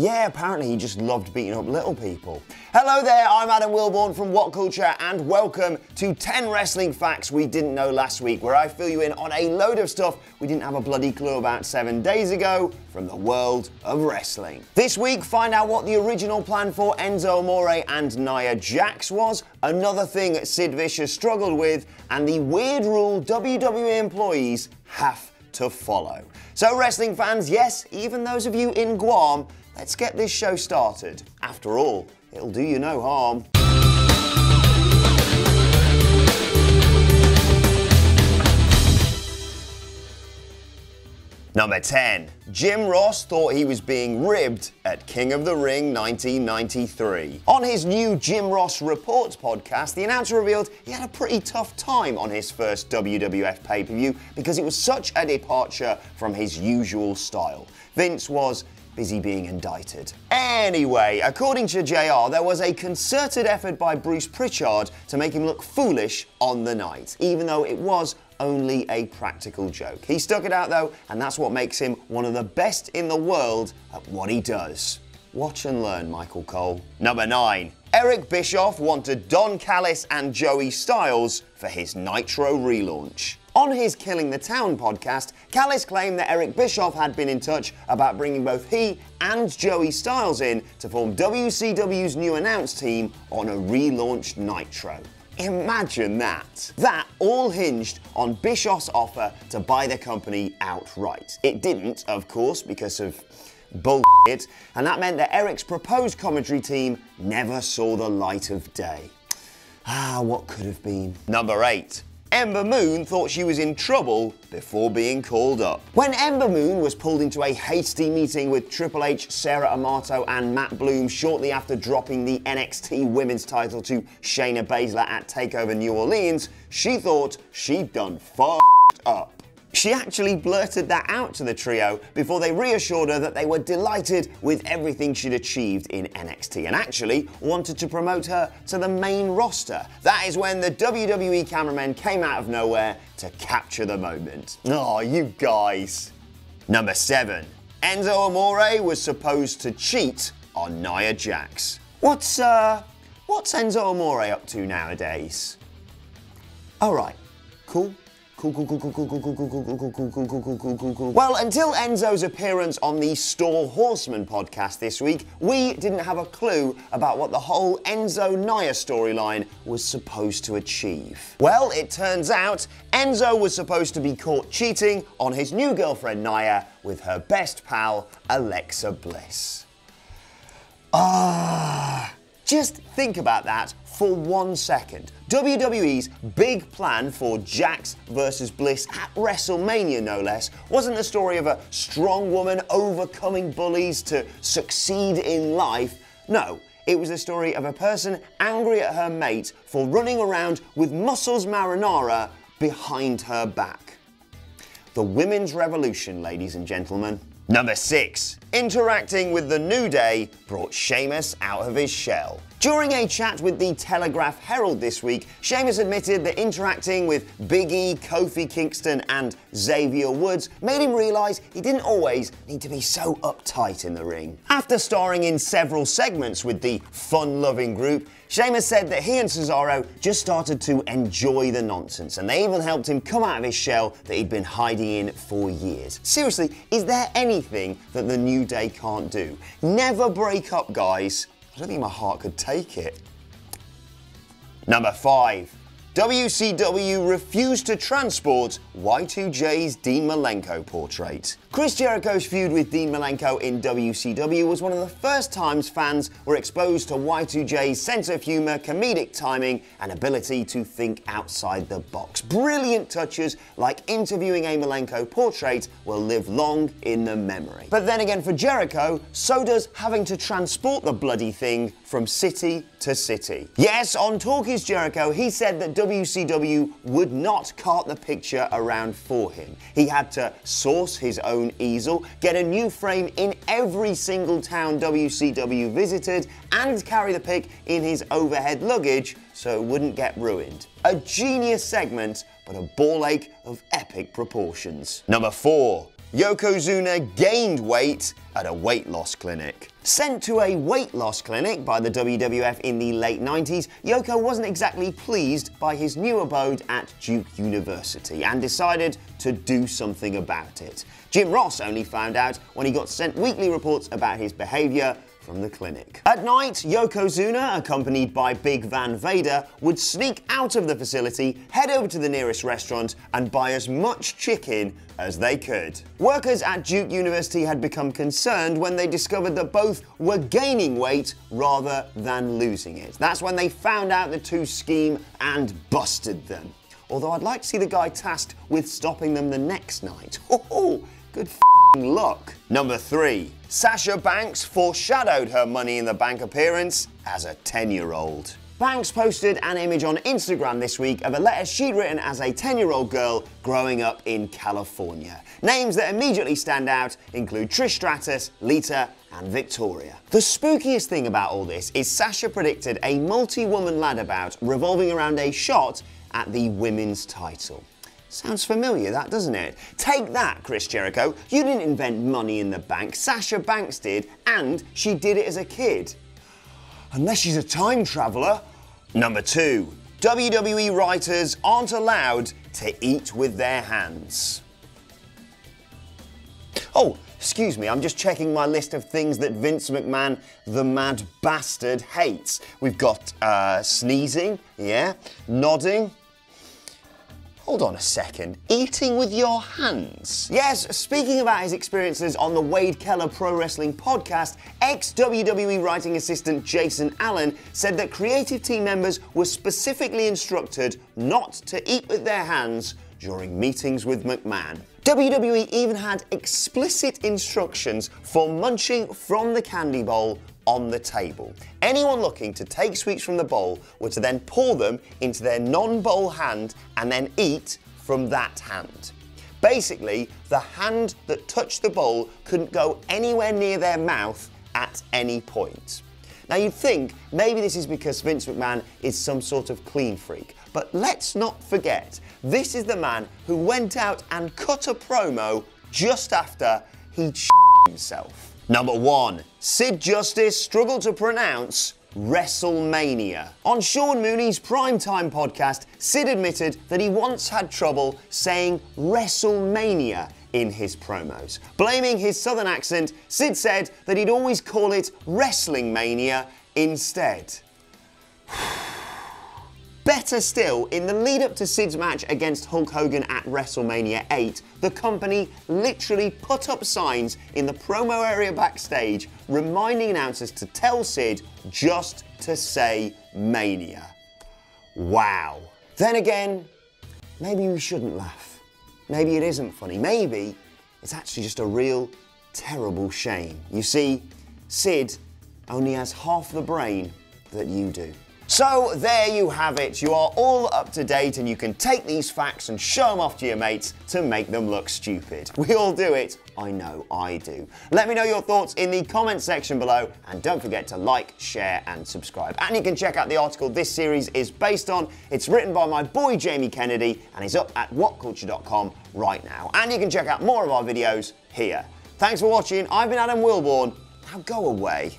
Yeah, apparently he just loved beating up little people. Hello there, I'm Adam Wilborn from What Culture, and welcome to 10 wrestling facts we didn't know last week, where I fill you in on a load of stuff we didn't have a bloody clue about 7 days ago from the world of wrestling. This week, find out what the original plan for Enzo Amore and Nia Jax was, another thing Sid Vicious struggled with, and the weird rule WWE employees have to follow. So wrestling fans, yes, even those of you in Guam, let's get this show started. After all, it'll do you no harm. Number 10. Jim Ross thought he was being ribbed at King of the Ring 1993. On his new Jim Ross Reports podcast, the announcer revealed he had a pretty tough time on his first WWF pay-per-view because it was such a departure from his usual style. Vince was busy being indicted. Anyway, according to JR, there was a concerted effort by Bruce Pritchard to make him look foolish on the night, even though it was only a practical joke. He stuck it out though, and that's what makes him one of the best in the world at what he does. Watch and learn, Michael Cole. Number 9. Eric Bischoff wanted Don Callis and Joey Styles for his Nitro relaunch. On his Killing the Town podcast, Callis claimed that Eric Bischoff had been in touch about bringing both he and Joey Styles in to form WCW's new announce team on a relaunched Nitro. Imagine that. That all hinged on Bischoff's offer to buy the company outright. It didn't, of course, because of bullshit, and that meant that Eric's proposed commentary team never saw the light of day. What could have been? Number 8. Ember Moon thought she was in trouble before being called up. When Ember Moon was pulled into a hasty meeting with Triple H, Sarah Amato and Matt Bloom shortly after dropping the NXT Women's title to Shayna Baszler at TakeOver New Orleans, she thought she'd done f***ed up. She actually blurted that out to the trio before they reassured her that they were delighted with everything she'd achieved in NXT and actually wanted to promote her to the main roster. That is when the WWE cameramen came out of nowhere to capture the moment. Oh, you guys. Number 7. Enzo Amore was supposed to cheat on Nia Jax. What's Enzo Amore up to nowadays? Alright, cool. Well, until Enzo's appearance on the Store Horseman podcast this week, we didn't have a clue about what the whole Enzo-Nia storyline was supposed to achieve. Well, it turns out Enzo was supposed to be caught cheating on his new girlfriend Naya with her best pal, Alexa Bliss. Just think about that for 1 second. WWE's big plan for Jax versus Bliss at WrestleMania, no less, wasn't the story of a strong woman overcoming bullies to succeed in life. No, it was the story of a person angry at her mate for running around with muscles marinara behind her back. The women's revolution, ladies and gentlemen. Number 6. Interacting with the New Day brought Sheamus out of his shell. During a chat with the Telegraph Herald this week, Sheamus admitted that interacting with Big E, Kofi Kingston and Xavier Woods made him realise he didn't always need to be so uptight in the ring. After starring in several segments with the fun-loving group, Sheamus said that he and Cesaro just started to enjoy the nonsense, and they even helped him come out of his shell that he'd been hiding in for years. Seriously, is there anything that the New Day can't do? Never break up, guys. I don't think my heart could take it. Number 5. WCW refused to transport Y2J's Dean Malenko portrait. Chris Jericho's feud with Dean Malenko in WCW was one of the first times fans were exposed to Y2J's sense of humour, comedic timing, and ability to think outside the box. Brilliant touches like interviewing a Malenko portrait will live long in the memory. But then again for Jericho, so does having to transport the bloody thing from city to city. Yes, on Talk Is Jericho, he said that WCW would not cart the picture around for him. He had to source his own easel, get a new frame in every single town WCW visited, and carry the pic in his overhead luggage so it wouldn't get ruined. A genius segment, but a ball ache of epic proportions. Number 4. Yokozuna gained weight at a weight loss clinic. Sent to a weight loss clinic by the WWF in the late 90s, Yoko wasn't exactly pleased by his new abode at Duke University and decided to do something about it. Jim Ross only found out when he got sent weekly reports about his behaviour from the clinic. At night, Yokozuna, accompanied by Big Van Vader, would sneak out of the facility, head over to the nearest restaurant and buy as much chicken as they could. Workers at Duke University had become concerned when they discovered that both were gaining weight rather than losing it. That's when they found out the two scheme and busted them. Although I'd like to see the guy tasked with stopping them the next night. Oh, good luck. Number 3. Sasha Banks foreshadowed her Money in the Bank appearance as a 10-year-old. Banks posted an image on Instagram this week of a letter she'd written as a 10-year-old girl growing up in California. Names that immediately stand out include Trish Stratus, Lita, and Victoria. The spookiest thing about all this is Sasha predicted a multi-woman ladder-bout revolving around a shot at the women's title. Sounds familiar, that, doesn't it? Take that, Chris Jericho. You didn't invent Money in the Bank. Sasha Banks did, and she did it as a kid. Unless she's a time traveller. Number 2. WWE writers aren't allowed to eat with their hands. Oh, excuse me, I'm just checking my list of things that Vince McMahon, the mad bastard, hates. We've got sneezing, yeah, nodding. Hold on a second, eating with your hands? Yes, speaking about his experiences on the Wade Keller Pro Wrestling podcast, ex-WWE writing assistant Jason Allen said that creative team members were specifically instructed not to eat with their hands during meetings with McMahon. WWE even had explicit instructions for munching from the candy bowl on the table. Anyone looking to take sweets from the bowl were to then pour them into their non-bowl hand and then eat from that hand. Basically, the hand that touched the bowl couldn't go anywhere near their mouth at any point. Now you'd think maybe this is because Vince McMahon is some sort of clean freak, but let's not forget, this is the man who went out and cut a promo just after he'd himself. Number 1. Sid Justice struggled to pronounce WrestleMania. On Sean Mooney's primetime podcast, Sid admitted that he once had trouble saying WrestleMania in his promos. Blaming his southern accent, Sid said that he'd always call it Wrestling Mania instead. Better still, in the lead up to Sid's match against Hulk Hogan at WrestleMania 8, the company literally put up signs in the promo area backstage reminding announcers to tell Sid just to say Mania. Wow. Then again, maybe we shouldn't laugh. Maybe it isn't funny. Maybe it's actually just a real terrible shame. You see, Sid only has half the brain that you do. So there you have it. You are all up to date and you can take these facts and show them off to your mates to make them look stupid. We all do it. I know I do. Let me know your thoughts in the comments section below and don't forget to like, share and subscribe. And you can check out the article this series is based on. It's written by my boy Jamie Kennedy and is up at whatculture.com right now. And you can check out more of our videos here. Thanks for watching. I've been Adam Wilborn. Now go away.